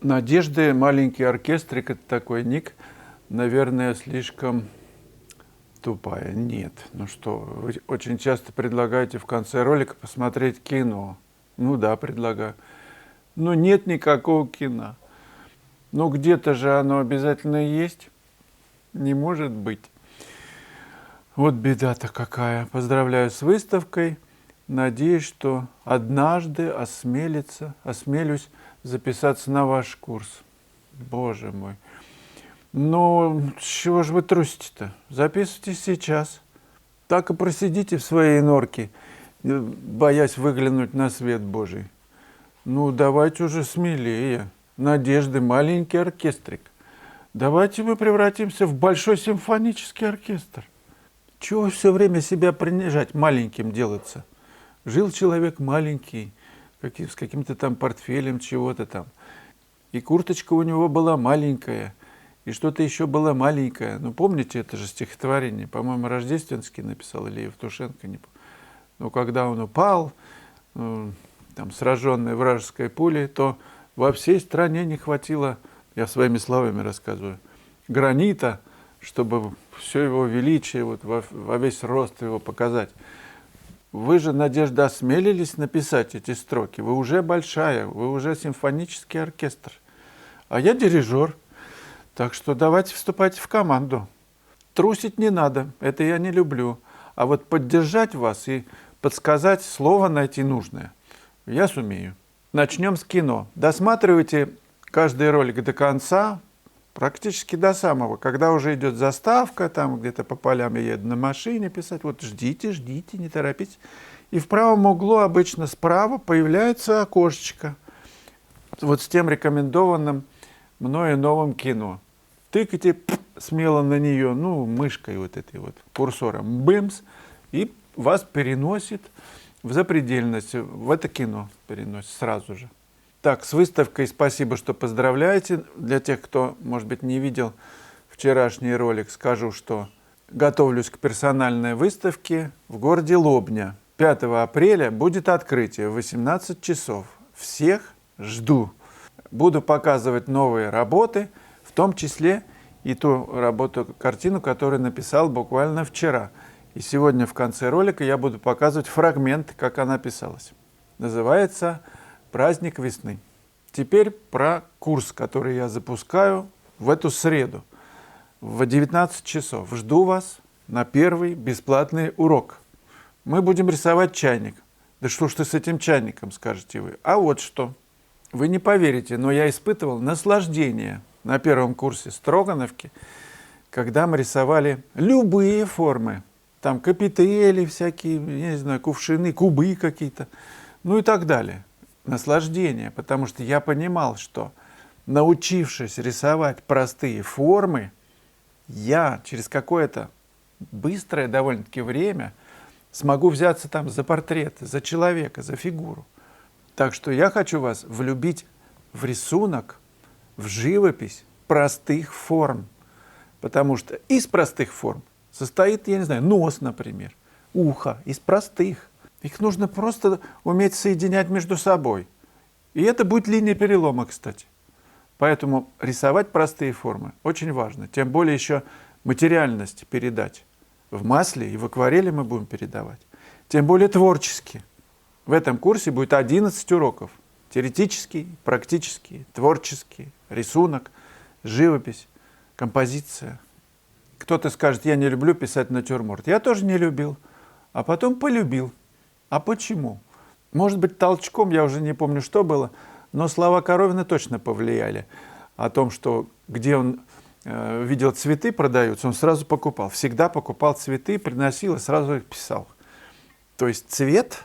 Надежды, маленький оркестрик, это такой ник, наверное, слишком тупая. Нет, ну что, вы очень часто предлагаете в конце ролика посмотреть кино. Ну да, предлагаю. Но нет никакого кино. Ну где-то же оно обязательно есть. Не может быть. Вот беда-то какая. Поздравляю с выставкой. Надеюсь, что однажды осмелюсь записаться на ваш курс. Боже мой. Ну, с чего же вы трусите-то? Записывайтесь сейчас. Так и просидите в своей норке, боясь выглянуть на свет Божий. Ну, давайте уже смелее. Надежды, маленький оркестрик. Давайте мы превратимся в большой симфонический оркестр. Чего все время себя принижать, маленьким делаться? Жил человек маленький, с каким-то там портфелем чего-то там. И курточка у него была маленькая, и что-то еще было маленькое. Ну, помните, это же стихотворение, по-моему, Рождественский написал, или Евтушенко, не помню. Но когда он упал, там, сраженный вражеской пулей, то во всей стране не хватило, я своими словами рассказываю, гранита, чтобы все его величие, вот, во весь рост его показать. Вы же, Надежда, осмелились написать эти строки. Вы уже большая, вы уже симфонический оркестр. А я дирижер. Так что давайте вступайте в команду. Трусить не надо, это я не люблю. А вот поддержать вас и подсказать, слово найти нужное, я сумею. Начнем с кино. Досматривайте каждый ролик до конца, практически до самого. Когда уже идет заставка, там где-то по полям я еду на машине писать, вот ждите, не торопитесь. И в правом углу обычно справа появляется окошечко вот с тем рекомендованным мною новым кино. Тыкайте смело на нее, ну, мышкой вот этой вот, курсором, бымс, и вас переносит в запредельность, в это кино переносит сразу же. Так, с выставкой спасибо, что поздравляете. Для тех, кто, может быть, не видел вчерашний ролик, скажу, что готовлюсь к персональной выставке в городе Лобня. 5 апреля будет открытие в 18 часов. Всех жду. Буду показывать новые работы, в том числе и ту работу, картину, которую написал буквально вчера. И сегодня в конце ролика я буду показывать фрагмент, как она писалась. Называется «Праздник весны». Теперь про курс, который я запускаю в эту среду в 19 часов. Жду вас на первый бесплатный урок. Мы будем рисовать чайник. Да что ж ты с этим чайником, скажете вы. А вот что. Вы не поверите, но я испытывал наслаждение на первом курсе Строгановки, когда мы рисовали любые формы. Там капители всякие, я не знаю, кувшины, кубы какие-то, ну и так далее. Наслаждение, потому что я понимал, что, научившись рисовать простые формы, я через какое-то быстрое довольно-таки время смогу взяться там за портрет, за человека, за фигуру. Так что я хочу вас влюбить в рисунок, в живопись простых форм. Потому что из простых форм состоит, я не знаю, нос, например, ухо, из простых. Их нужно просто уметь соединять между собой. И это будет линия перелома, кстати. Поэтому рисовать простые формы очень важно. Тем более еще материальность передать. В масле и в акварели мы будем передавать. Тем более творчески. В этом курсе будет 11 уроков. Теоретический, практический, творческий, рисунок, живопись, композиция. Кто-то скажет, я не люблю писать натюрморт. Я тоже не любил, а потом полюбил. А почему? Может быть, толчком, я уже не помню, что было, но слова Коровина точно повлияли. О том, что где он видел цветы продаются, он сразу покупал. Всегда покупал цветы, приносил и сразу их писал. То есть цвет,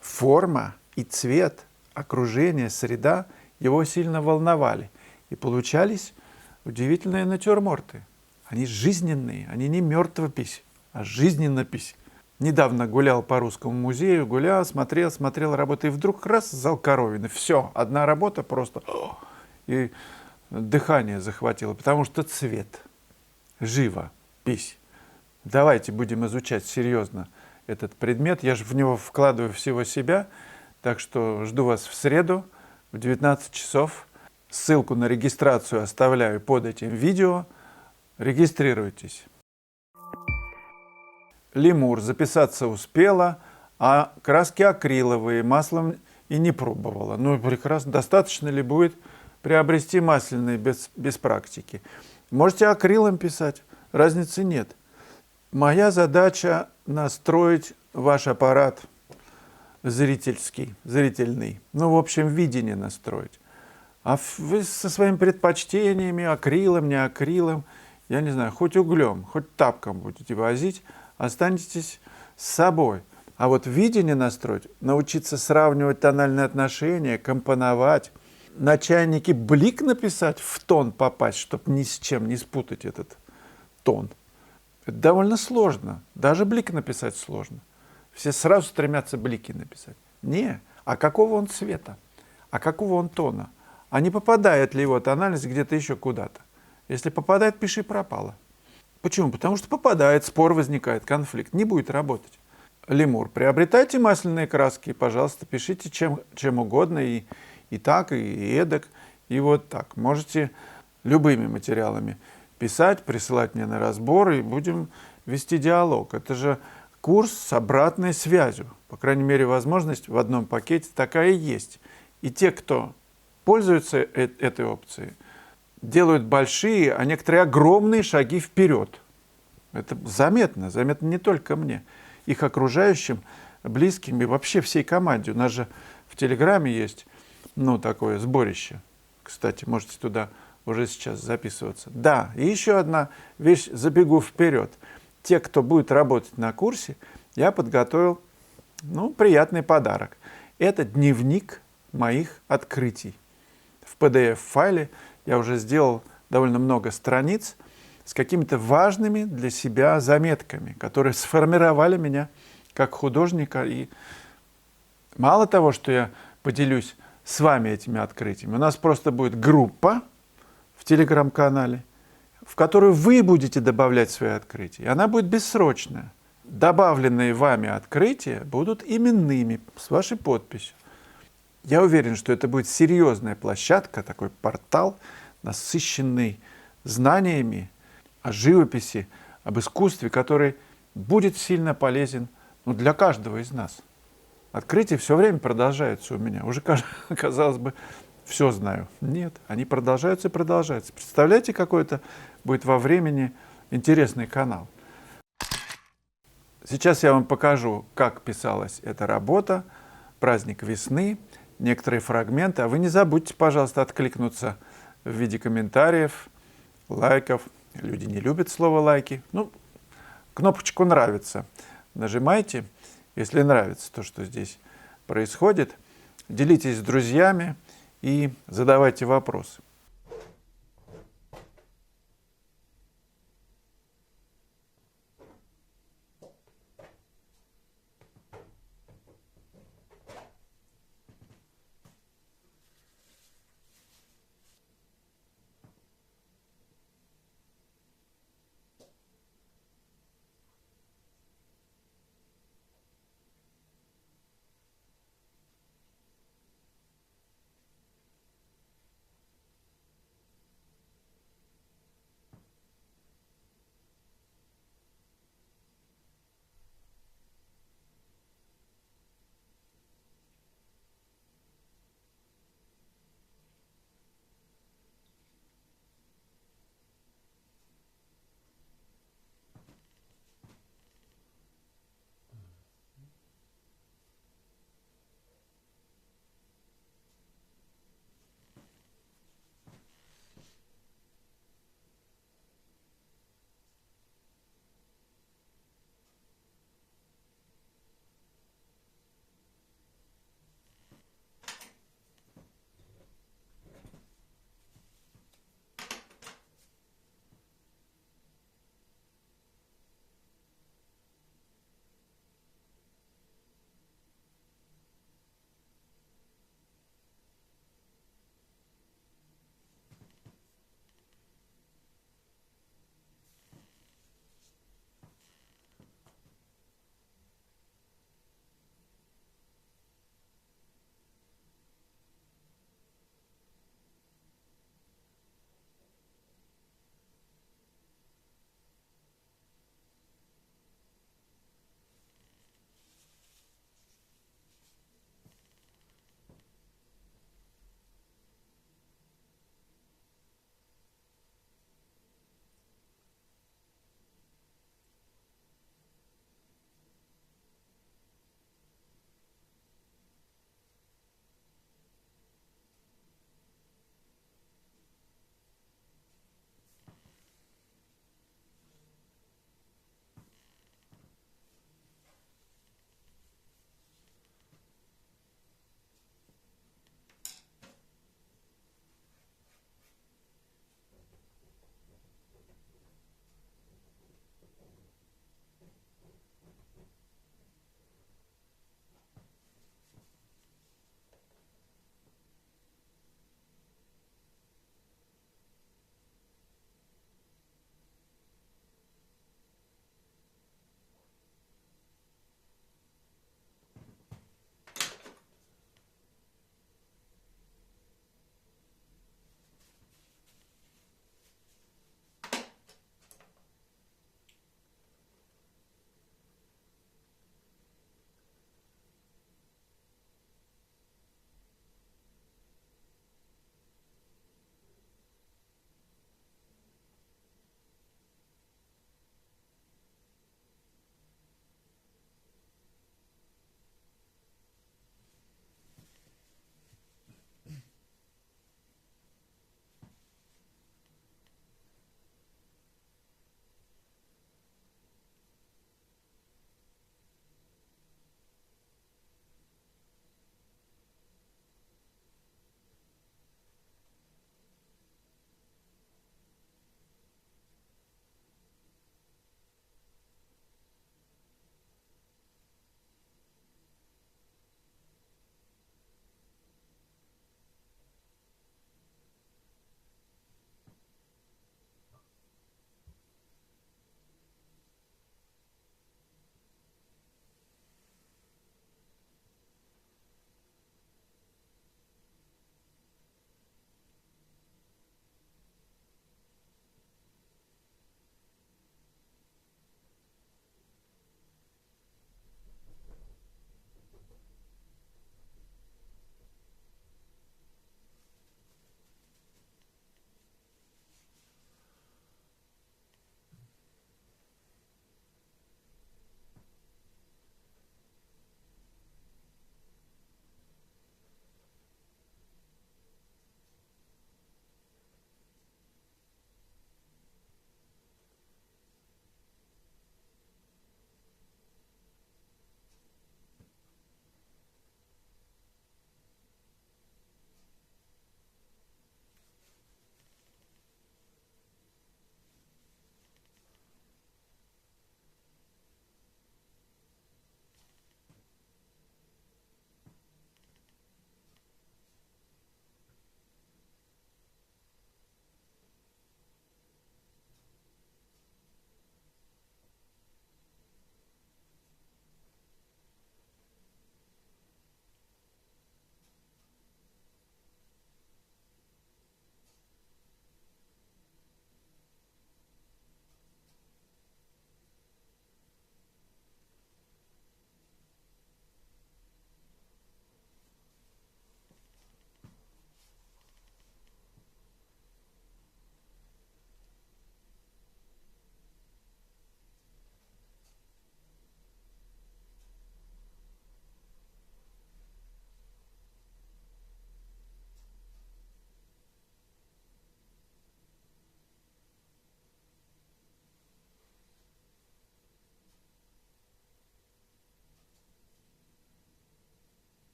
форма и цвет, окружение, среда его сильно волновали. И получались удивительные натюрморты. Они жизненные, они не мертвопись, а жизненнопись. Недавно гулял по Русскому музею, гулял, смотрел работы, и вдруг раз, зал Коровина. Все, одна работа просто. И дыхание захватило, потому что цвет, живопись. Давайте будем изучать серьезно этот предмет. Я же в него вкладываю всего себя. Так что жду вас в среду в 19 часов. Ссылку на регистрацию оставляю под этим видео. Регистрируйтесь. Лемур записаться успела, а краски акриловые маслом и не пробовала. Ну, прекрасно. Достаточно ли будет приобрести масляные без практики? Можете акрилом писать, разницы нет. Моя задача настроить ваш аппарат зрительный. Ну, в общем, видение настроить. А вы со своими предпочтениями, акрилом, не акрилом, я не знаю, хоть углем, хоть тапком будете возить, останетесь с собой. А вот видение настроить, научиться сравнивать тональные отношения, компоновать, на чайнике блик написать, в тон попасть, чтобы ни с чем не спутать этот тон. Это довольно сложно. Даже блик написать сложно. Все сразу стремятся блики написать. Не, а какого он цвета? А какого он тона? А не попадает ли его тональность где-то еще куда-то? Если попадает, пиши пропало. Почему? Потому что попадает, спор возникает, конфликт. Не будет работать. Лемур, приобретайте масляные краски, пожалуйста, пишите чем угодно, и так, и эдак, и вот так. Можете любыми материалами писать, присылать мне на разбор, и будем вести диалог. Это же курс с обратной связью. По крайней мере, возможность в одном пакете такая и есть. И те, кто пользуются этой опцией, делают большие, а некоторые огромные шаги вперед. Это заметно не только мне, их окружающим, близким и вообще всей команде. У нас же в Телеграме есть, такое сборище. Кстати, можете туда уже сейчас записываться. Да, и еще одна вещь, забегу вперед. Те, кто будет работать на курсе, я подготовил, приятный подарок. Это дневник моих открытий. В PDF-файле я уже сделал довольно много страниц с какими-то важными для себя заметками, которые сформировали меня как художника. И мало того, что я поделюсь с вами этими открытиями, у нас просто будет группа в Телеграм-канале, в которую вы будете добавлять свои открытия. И она будет бессрочная. Добавленные вами открытия будут именными, с вашей подписью. Я уверен, что это будет серьезная площадка, такой портал, насыщенный знаниями о живописи, об искусстве, который будет сильно полезен для каждого из нас. Открытия все время продолжаются у меня. Уже, казалось бы, все знаю. Нет, они продолжаются и продолжаются. Представляете, какой это будет во времени интересный канал. Сейчас я вам покажу, как писалась эта работа, праздник весны, некоторые фрагменты. А вы не забудьте, пожалуйста, откликнуться в виде комментариев, лайков. Люди не любят слово «лайки». Кнопочку «Нравится» нажимайте, если нравится то, что здесь происходит. Делитесь с друзьями и задавайте вопросы.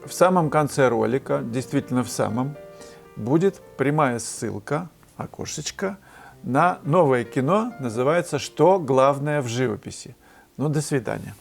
В самом конце ролика, действительно в самом, будет прямая ссылка, окошечко, на новое кино, называется «Что главное в живописи?». Ну, до свидания.